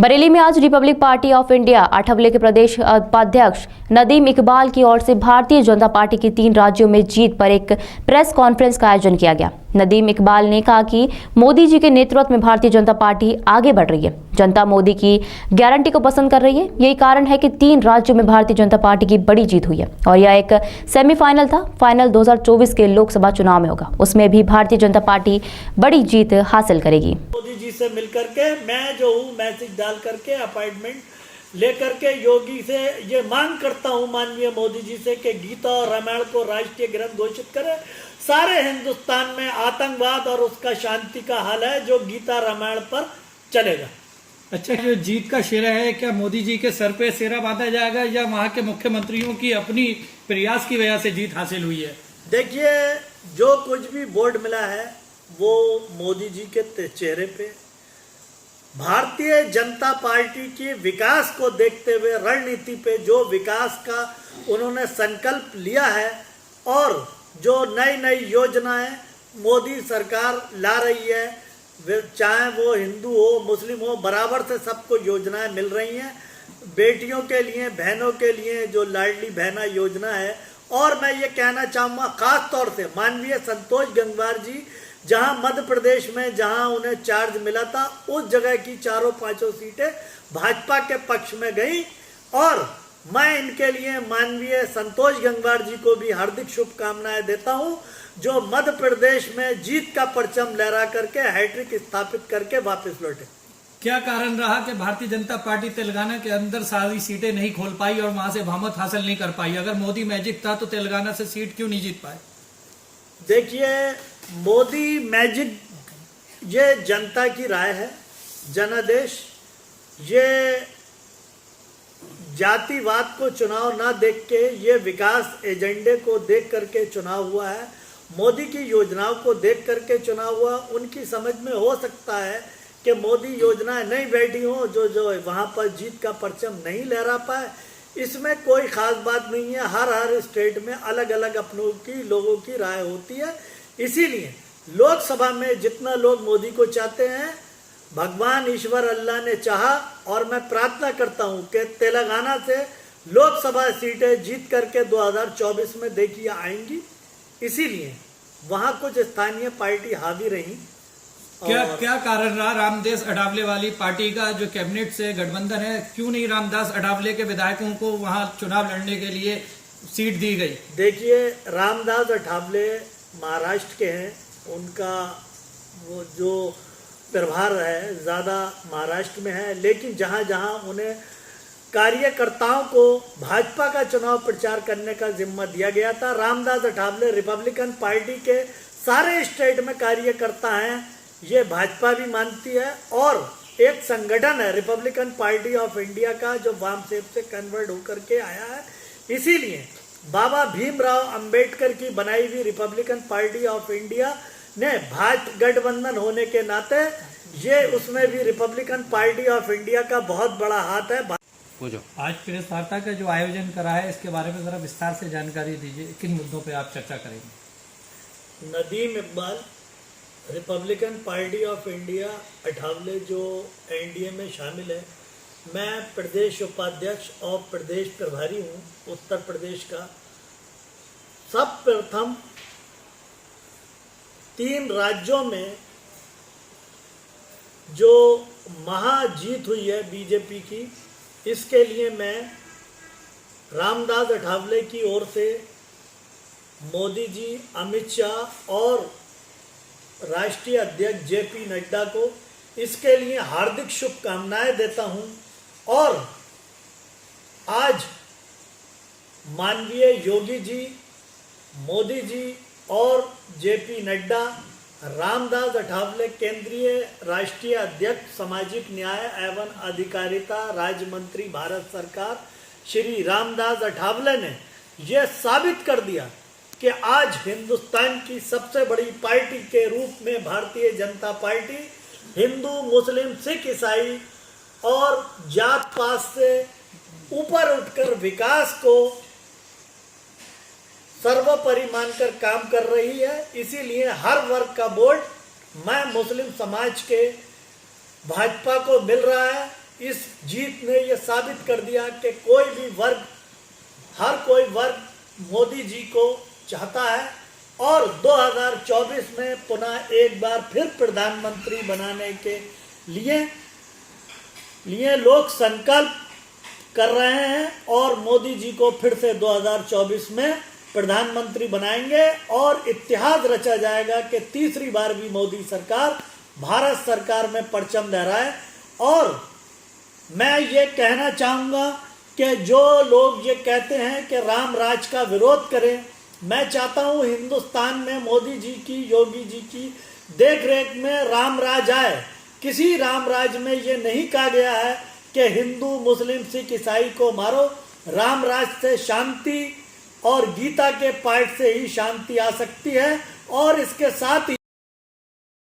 बरेली में आज Republic party of India Athawale के प्रदेश उपाध्यक्ष नदीम इकबाल की ओर से भारतीय जनता पार्टी की 3 राज्यों में जीत पर एक प्रेस कॉन्फ्रेंस का आयोजन किया गया। नदीम इकबाल ने कहा कि मोदी जी के नेतृत्व में भारतीय जनता पार्टी आगे बढ़ रही है। जनता मोदी की गारंटी को पसंद कर रही है। यही कारण है कि 3 राज्यों में भारतीय जनता पार्टी की बड़ी जीत हुई है और यह एक सेमीफाइनल था। फाइनल 2024 के लोकसभा चुनाव में होगा, उसमें भी भारतीय जनता पार्टी बड़ी जीत हासिल करेगी। मोदी जी से मिलकर के मैं जो हूँ मैसेज डाल करके अपॉइंटमेंट लेकर के योगी से ये मांग करता हूँ माननीय मोदी जी से कि गीता और रामायण को राष्ट्रीय ग्रंथ घोषित करें। सारे हिंदुस्तान में आतंकवाद और उसका शांति का हाल है जो गीता रामायण पर चलेगा। अच्छा, जो जीत का शेरा है क्या मोदी जी के सर पे सेरा बांधा जाएगा या वहाँ के मुख्यमंत्रियों की अपनी प्रयास की वजह से जीत हासिल हुई है? देखिए, जो कुछ भी बोर्ड मिला है वो मोदी जी के चेहरे पे भारतीय जनता पार्टी की विकास को देखते हुए रणनीति पे जो विकास का उन्होंने संकल्प लिया है और जो नई नई योजनाएं मोदी सरकार ला रही है, चाहे वो हिंदू हो मुस्लिम हो, बराबर से सबको योजनाएं मिल रही हैं। बेटियों के लिए, बहनों के लिए जो लाडली बहना योजना है। और मैं ये कहना चाहूँगा खास तौर से माननीय संतोष गंगवार जी, जहां मध्य प्रदेश में जहां उन्हें चार्ज मिला था उस जगह की 4-5 सीटें भाजपा के पक्ष में गई और मैं इनके लिए माननीय संतोष गंगवार जी को भी हार्दिक शुभकामनाएं देता हूं, जो मध्य प्रदेश में जीत का परचम लहरा करके हैट्रिक स्थापित करके वापस लौटे। क्या कारण रहा कि भारतीय जनता पार्टी तेलंगाना के अंदर सारी सीटें नहीं खोल पाई और वहां से बहुमत हासिल नहीं कर पाई? अगर मोदी मैजिक था तो तेलंगाना से सीट क्यों नहीं जीत पाए? देखिए, मोदी मैजिक ये जनता की राय है, जनादेश। ये जातिवाद को चुनाव ना देख के, ये विकास एजेंडे को देख करके चुनाव हुआ है। मोदी की योजनाओं को देख करके चुनाव हुआ। उनकी समझ में हो सकता है कि मोदी योजनाएं नहीं बैठी हो, जो वहां पर जीत का परचम नहीं लहरा पाए। इसमें कोई खास बात नहीं है। हर स्टेट में अलग अलग अपनों की लोगों की राय होती है। इसीलिए लोकसभा में जितना लोग मोदी को चाहते हैं, भगवान ईश्वर अल्लाह ने चाहा और मैं प्रार्थना करता हूं कि तेलंगाना से लोकसभा सीटें जीत करके 2024 में देखिए आएंगी। इसीलिए वहां कुछ स्थानीय पार्टी हावी रही। क्या कारण रहा रामदास अठावले वाली पार्टी का जो कैबिनेट से गठबंधन है, क्यों नहीं रामदास अठावले के विधायकों को वहां चुनाव लड़ने के लिए सीट दी गई? देखिए, रामदास अठावले महाराष्ट्र के हैं, उनका वो जो प्रभार है ज़्यादा महाराष्ट्र में है, लेकिन जहां जहां उन्हें कार्यकर्ताओं को भाजपा का चुनाव प्रचार करने का जिम्मा दिया गया था। रामदास अठावले रिपब्लिकन पार्टी के सारे स्टेट में कार्यकर्ता हैं, ये भाजपा भी मानती है और एक संगठन है रिपब्लिकन पार्टी ऑफ इंडिया का जो वाम सेब से कन्वर्ट होकर के आया है। इसीलिए बाबा भीमराव अंबेडकर की बनाई हुई रिपब्लिकन पार्टी ऑफ इंडिया ने भाजपा गठबंधन होने के नाते ये उसमें भी रिपब्लिकन पार्टी ऑफ इंडिया का बहुत बड़ा हाथ है। आज प्रेस वार्ता का जो आयोजन करा है, इसके बारे में जरा विस्तार से जानकारी दीजिए। किन मुद्दों पे आप चर्चा करेंगे? Nadeem Iqbal, Republican party of India Athawale जो एनडीए में शामिल है, मैं प्रदेश उपाध्यक्ष और प्रदेश प्रभारी हूँ उत्तर प्रदेश का। सब प्रथम 3 राज्यों में जो महाजीत हुई है बीजेपी की, इसके लिए मैं रामदास अठावले की ओर से मोदी जी, अमित शाह और राष्ट्रीय अध्यक्ष जेपी नड्डा को इसके लिए हार्दिक शुभकामनाएं देता हूं। और आज माननीय योगी जी, मोदी जी और जेपी नड्डा, रामदास अठावले केंद्रीय राष्ट्रीय अध्यक्ष सामाजिक न्याय एवं अधिकारिता राज्य मंत्री भारत सरकार, श्री रामदास अठावले ने यह साबित कर दिया कि आज हिंदुस्तान की सबसे बड़ी पार्टी के रूप में भारतीय जनता पार्टी हिंदू, मुस्लिम, सिख, ईसाई और जात पात से ऊपर उठकर विकास को सर्वोपरि मानकर काम कर रही है। इसीलिए हर वर्ग का वोट मैं मुस्लिम समाज के भाजपा को मिल रहा है। इस जीत ने यह साबित कर दिया कि कोई भी वर्ग, हर कोई वर्ग मोदी जी को चाहता है और 2024 में पुनः एक बार फिर प्रधानमंत्री बनाने के लिए लोग संकल्प कर रहे हैं और मोदी जी को फिर से 2024 में प्रधानमंत्री बनाएंगे और इतिहास रचा जाएगा कि तीसरी बार भी मोदी सरकार भारत सरकार में परचम लहराए। और मैं ये कहना चाहूँगा कि जो लोग ये कहते हैं कि राम राज का विरोध करें, मैं चाहता हूँ हिंदुस्तान में मोदी जी की, योगी जी की देखरेख में राम राज आए। किसी राम राज में ये नहीं कहा गया है कि हिंदू, मुस्लिम, सिख, ईसाई को मारो। राम राज से शांति और गीता के पाठ से ही शांति आ सकती है और इसके साथ ही